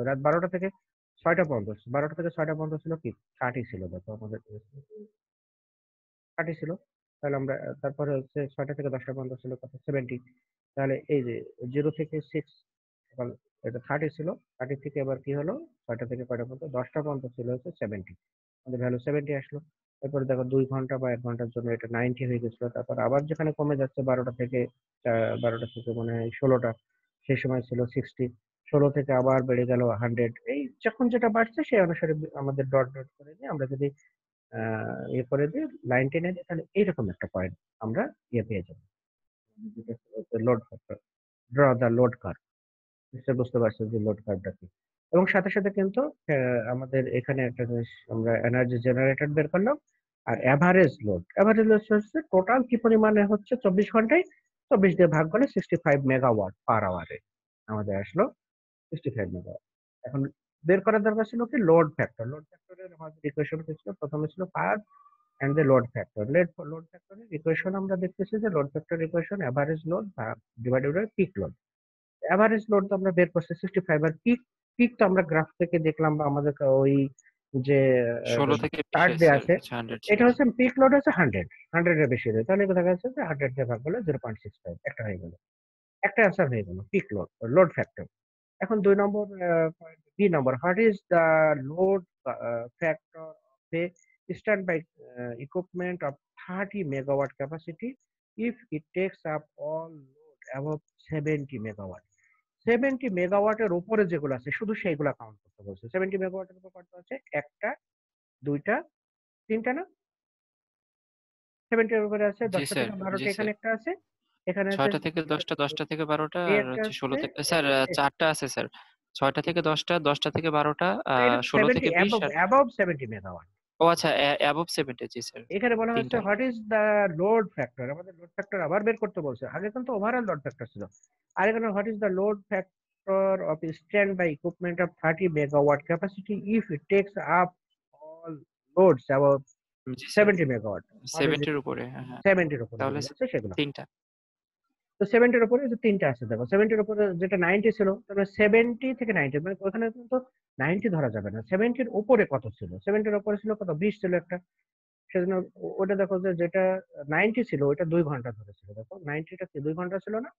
রাত 12টা থেকে 6টা পর্যন্ত, 12টা থেকে 6টা পর্যন্ত ছিল কি 30 ছিল দেখো আমাদের 30 ছিল। তাহলে আমরা তারপরে হচ্ছে 6টা থেকে 10টা পর্যন্ত ছিল কত 70। তাহলে এই যে 0 থেকে 6 সকাল এটা 30 ছিল। 30 থেকে এবার কি হলো 6টা থেকে কয়টা পর্যন্ত 10টা পর্যন্ত ছিল হচ্ছে 70। আমাদের ভ্যালু 70 আসলো। এরপরে দেখো 2 ঘন্টা বা 1 ঘন্টার জন্য এটা 90 হয়ে গেছিল। তারপর আবার যেখানে কমে যাচ্ছে 12টা থেকে 12টা থেকে মনে হয় 16টা সেই সময় ছিল 60। 16 থেকে আবার বেড়ে গেল 100। এই যখন যেটা বাড়ছে সেই অনুসারে আমাদের ডট ডট করে দিয়ে আমরা যদি ইয়ে করে দিই লাইন টেনে দিই তাহলে এইরকম একটা পয়েন্ট আমরা ইয়ে পেয়ে যাবো। Load factor, draw the load curve. নিশ্চয়ই বুঝতে পারছেন যে লোড কার্ভটা কি। এবং সাথে সাথে কিন্তু আমাদের এখানে একটা জিনিস আমরা এনার্জি জেনারেটেড বের করলাম আর এভারেজ লোড হচ্ছে টোটাল কি পরিমাণে হচ্ছে 24 ঘন্টায় 24 দিয়ে ভাগ করলে 65 মেগাওয়াট পার আওয়ারে আমাদের আসলো 65 মেগাওয়াট। এখন বের করার দরকার ছিল কি লোড ফ্যাক্টরের আমাদের ইকুয়েশন কি ছিল? প্রথমে ছিল পাওয়ার and the load factor. Load factor equation আমরা দেখতেছি যে load factor equation average load divided by peak load. Average load তো আমরা বের করছি 65 আর পিক তো আমরা গ্রাফ থেকে দেখলাম বা আমাদের ওই যে 16 থেকে 20 চার্ট দেয়া স্যার আছে 100 এটা ছিল। হচ্ছে পিক লোড হচ্ছে 100 এর বেশি দেয় তাহলে দেখা যাচ্ছে যে 100 দিয়ে ভাগ করলে 0.65 একটা হয়ে গেল। একটা অ্যান্সার হয়ে গেল পিক লোড ফ্যাক্টর। এখন 2 নম্বর পয়েন্ট বি নম্বর what is the load factor of a standby equipment of 30 megawatt capacity if it takes up all load above 70 megawatt? 70 মেগাওয়াটের উপরে যেগুলো আছে শুধু সেইগুলা কাউন্ট করতে বলছে। 70 মেগাওয়াটের উপর কত আছে? একটা, দুইটা, তিনটা না? 70 এর উপরে আছে জি 10টা স্যার। থেকে জি 12টা এখানে স্যার। একটা আছে। এখানে আছে 6টা থেকে 10টা, 10টা থেকে 12টা এই আর একটা হচ্ছে 16 আছে থেকে স্যার এই 4টা আছে স্যার। 6টা থেকে 10টা, 10টা থেকে 12টা, এটা 16 70 থেকে 20 অ্যাবভ আর অ্যাবভ 70 মেগাওয়াট। ও আচ্ছা অ্যাবভ 70 জি স্যার। এখানে বলা হচ্ছে 3টা। What is the load factor. আমাদের লোড ফ্যাক্টর আবার বের করতে বলছে। আগে কিন্তু ওভারঅল লোড ফ্যাক্টর ছিল। আর এখানে what is the load factor of stand by equipment of 30 megawatt capacity if it takes up all loads about জি sir. 70 megawatt. What is 70 it? এর উপরে। হ্যাঁ, হ্যাঁ। 70 এর উপরে তাহলে যেগুলো আছে সেগুলো। 3টা। তো 70 এর উপরে যে তিনটা আছে দেখো 70 এর উপরে যেটা 90 ছিল তাহলে 70 থেকে 90 মানে ওখানে কিন্তু 90 ধরা যাবে না। 70 এর উপরে কত ছিল? 70 এর উপরে ছিল কত? 20 ছিল একটা। সেজন্য ওটা দেখো যে যেটা 90 ছিল ওইটা 2 ঘন্টা ধরে ছিল। দেখো 90 টা কি 2 ঘন্টা ছিল না?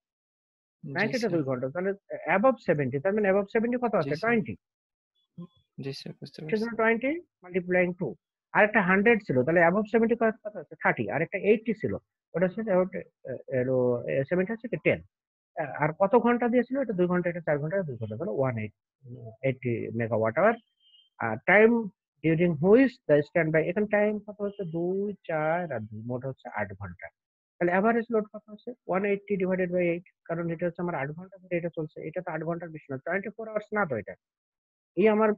জি 90 টা স্যার। 2 ঘন্টা। তাহলে অ্যাবভ 70 তার মানে অ্যাবভ 70 কত জি আছে? স্যার। 20। জি স্যার বুঝতে পারছি। সেজন্য 20 মাল্টিপ্লাইং 2। আরেকটা 100 ছিল তাহলে অ্যাবভ 70 কত আছে? 30। আরেকটা 80 ছিল। ওটা হচ্ছে অ্যাবাউট 70 হচ্ছে কি 10। আর কত ঘন্টা দিয়েছিল? এটা 2 ঘন্টা, এটা 4 ঘন্টা, 2 ঘন্টা। তাহলে 180 মেগাওয়াট আওয়ার। আর time during which the stand by এখানে টাইম কত হচ্ছে? 2, 4 আর 2 মোট হচ্ছে 8 ঘন্টা। তাহলে এভারেজ লোড কত হচ্ছে? 180 ডিভাইডেড বাই 8 কারণ এটা হচ্ছে আমার 8 ঘন্টা ধরে এটা চলছে। এটা তো 8 ঘন্টার বেশি না। 24 আওয়ার্স না তো এটা। এই আমার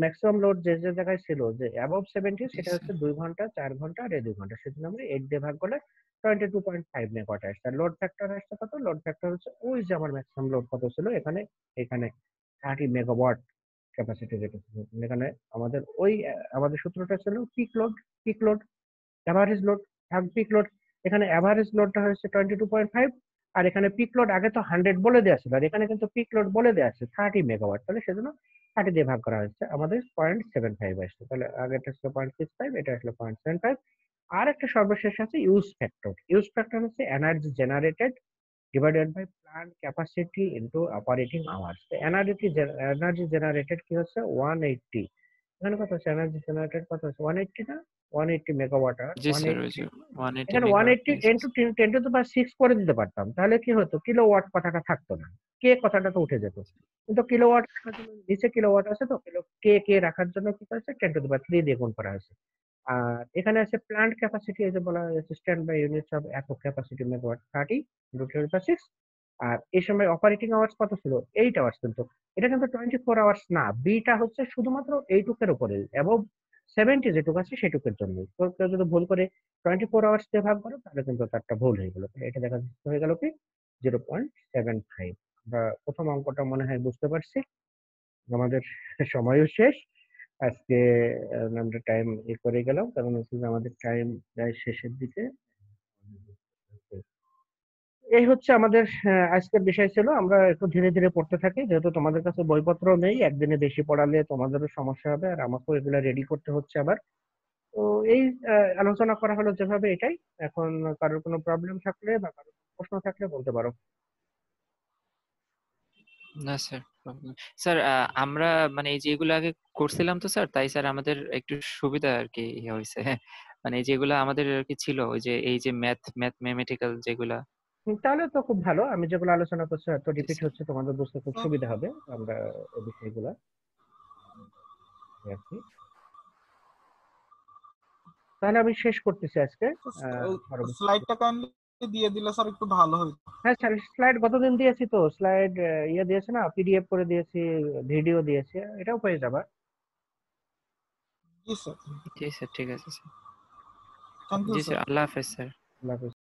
ম্যাক্সিমাম লোড যে জায়গায় ছিল যে অ্যাবভ 70 জি সেটা হচ্ছে স্যার। 2 ঘন্টা, 4 ঘন্টা আর এই 2 ঘন্টা। সেজন্য আমরা 8 দিয়ে ভাগ করলে 22.5 মেগাওয়াট আসছে। আর লোড ফ্যাক্টর আসছে কত? লোড ফ্যাক্টর হচ্ছে ওই যে আমার ম্যাক্সিমাম লোড কত ছিল এখানে 30 মেগাওয়াট ক্যাপাসিটি যেটা ছিল। এখানে আমাদের ওই আমাদের সূত্রটা ছিল পিক লোড এভারেজ লোড ভাগ পিক লোড। এখানে এভারেজ লোডটা হচ্ছে 22.5 আর এখানে পিক লোড আগে তো 100 বলে দেওয়া ছিল আর এখানে কিন্তু পিক লোড বলে দেওয়া আছে 30 মেগাওয়াট তাহলে সেজন্য 30 দিয়ে ভাগ করা হচ্ছে আমাদের 0.75 আসছে। তাহলে আগেরটা ছিল 0.65 এটা আসলে 0.75। আর একটা সর্বশেষ আছে ইউজ ফ্যাক্টর হচ্ছে energy generated divided by plant capacity into operating hours. Energy generated কি হচ্ছে 180। এখানে কত হচ্ছে এনার্জি জেনারেটেড কত হচ্ছে 180 না? 180 মেগাওয়াট আওয়ার, জি স্যার, ওই 180, যে 180 এখানে মেগাওয়াট। 180 10 to the 6 করে দিতে পারতাম, তাহলে কি হতো, কিলোওয়াট কথাটা থাকতো না, কে কথাটা তো উঠে যেত। কিন্তু কিলোওয়াট রাখার জন্য নিচে কিলোওয়াট আছে, তো কে রাখার জন্য কি করেছে, 10 to the 3 দিয়ে গুণ করা হয়েছে। আর এখানে আছে প্ল্যান্ট ক্যাপাসিটি, এই যে বলা হয়েছে স্ট্যান্ড বাই ইউনিটস অফ একক ক্যাপাসিটি মেগাওয়াট 30 √10 to the 6। আর এই সময় অপারেটিং আওয়ার্স কত ছিল, 8 আওয়ার্স। কিন্তু এটা কিন্তু 24 আওয়ার্স না, বিটা হচ্ছে শুধুমাত্র এইটুকের উপরে, এবং 70 যেটুকু আছে সেটুকের জন্য। তো কেউ যদি ভুল করে 24 আওয়ার্স দিয়ে ভাগ করে, তাহলে কিন্তু তারটা ভুল হয়ে গেল। তাহলে এটা দেখা যাচ্ছে হয়ে গেল কি 0.75। আমরা প্রথম অঙ্কটা মনে হয় বুঝতে পারছি। আমাদের সময়ও শেষ আজকে। আমরা টাইম করে গেলাম, কারণ হচ্ছে যে আমাদের টাইম প্রায় শেষের দিকে। এই হচ্ছে আমাদের আজকের বিষয় ছিল। আমরা একটু ধীরে ধীরে পড়তে থাকি, যেহেতু তোমাদের কাছে বইপত্র নেই, একদিনে বেশি পড়ালে তোমাদেরও সমস্যা হবে, আর আমাকেও এগুলা রেডি করতে হচ্ছে আবার। তো এই আলোচনা করা হলো যেভাবে, এটাই। এখন কারোর কোনো প্রবলেম থাকলে বা কারোর প্রশ্ন থাকলে বলতে পারো। না স্যার, স্যার আমরা মানে এই যেগুলো আগে করছিলাম তো স্যার, তাই স্যার আমাদের একটু সুবিধা আর কি ইয়ে হয়েছে। মানে যেগুলো আমাদের আর কি ছিল, ওই যে এই যে ম্যাথমেটিক্যাল যেগুলা। তাহলে তো খুব ভালো, আমি যেগুলো আলোচনা করছি হয়তো জি রিপিট স্যার। হচ্ছে, তোমাদের বুঝতে খুব সুবিধা হবে। আমরা এই বিষয়গুলো আর কি। তাহলে আমি শেষ করতেছি আজকে। পরবর্তী, স্লাইডটা কাইন্ডলি দিয়ে দিলে স্যার একটু ভালো হতো। হ্যাঁ স্যার, স্লাইড গতদিন দিয়েছি, তো স্লাইড ইয়ে দিয়েছে না, পিডিএফ করে দিয়েছি, ভিডিও দিয়েছি, এটাও পেয়ে যাবা। জি স্যার, জি স্যার, ঠিক আছে স্যার। থ্যাংক ইউ জি স্যার। স্যার, আল্লাহ হাফেজ স্যার। আল্লাহ হাফেজ।